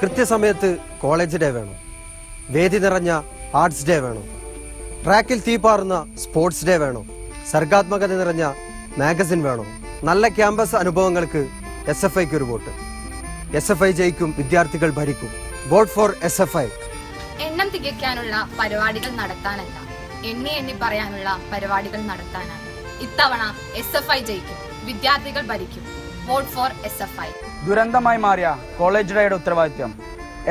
കൃത്യസമയത്ത് college day വേണം, വേദി നിറഞ്ഞ ആർട്സ് ഡേ വേണം, ട്രാക്കിൽ തീപാറുന്ന സ്പോർട്സ് ഡേ വേണം, സർഗാത്മകത നിറഞ്ഞ മാഗസിൻ വേണം. നല്ല ക്യാമ്പസ് അനുഭവങ്ങൾക്ക് SFIക്ക് ഒരു വോട്ട്. SFI ജയിക്കും, വിദ്യാർത്ഥികൾ ഭരിക്കും. Vote for SFI. എണ്ണം തികയ്ക്കാനുള്ള പരിപാടികൾ നടത്താനല്ല, എണ്ണി എണ്ണി പറയാനുള്ള പരിപാടികൾ നടത്താനാണ്. ഇത്തവണ SFI ജയിക്കും, വിദ്യാർത്ഥികൾ ഭരിക്കും. Vote for SFI. ദുരന്തമായി മാറിയ കോളേജ് ഡേയുടെ ഉത്തരവാദിത്വം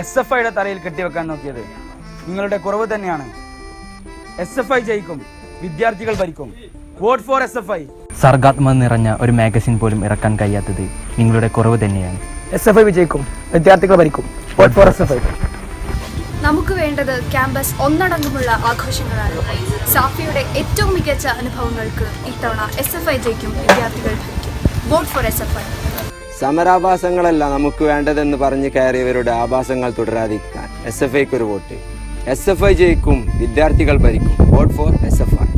SFIയുടെ തലയിൽ കെട്ടിവെക്കാൻ നോക്കിയത് നിങ്ങളുടെ കുറവ് തന്നെയാണ്. SFI ജയിക്കും, വിദ്യാർത്ഥികൾ ഭരിക്കും. Vote for SFI. സർഗാത്മകത നിറഞ്ഞ ഒരു മാഗസിൻ പോലും ഇറക്കാൻ കഴിയാത്തത് നിങ്ങളുടെ കുറവ് തന്നെയാണ്. SFI വിജയിക്കും, വിദ്യാർത്ഥികൾ ഭരിക്കും. Vote for SFI. നമുക്ക് വേണ്ടത് ക്യാമ്പസ് ഒന്നടങ്കമുള്ള ആഘോഷങ്ങളാണ്. സാഫിയുടെ ഏറ്റവും മികച്ച അനുഭവങ്ങൾക്ക് ഇത്തവണ SFI ജയിക്കും, വിദ്യാർത്ഥികൾ ഭരിക്കും. Vote for SFI. സമരാഭാസങ്ങളല്ല നമുക്ക് വേണ്ടതെന്ന് പറഞ്ഞ് കയറിയവരുടെ ആഭാസങ്ങൾ തുടരാതിരിക്കാൻ SFIക്ക് ഒരു വോട്ട്. SFI ജയിക്കും, വിദ്യാർത്ഥികൾ ഭരിക്കും. Vote for SFI.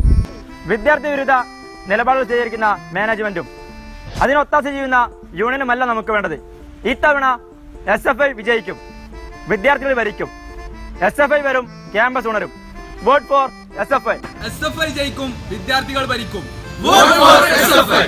വിദ്യാർത്ഥി വിരുദ്ധ നിലപാടുകൾ സ്വീകരിക്കുന്ന മാനേജ്മെന്റും അതിനൊത്താശ ചെയ്യുന്ന യൂണിയനുമല്ല നമുക്ക് വേണ്ടത്. ഇത്തവണ SFI വിജയിക്കും, വിദ്യാർത്ഥികൾ ഭരിക്കും. SFI വരും, ക്യാമ്പസ് ഉണരും. Vote for SFI. SFI ജയിക്കും, വിദ്യാർത്ഥികൾ ഭരിക്കും. Vote for SFI.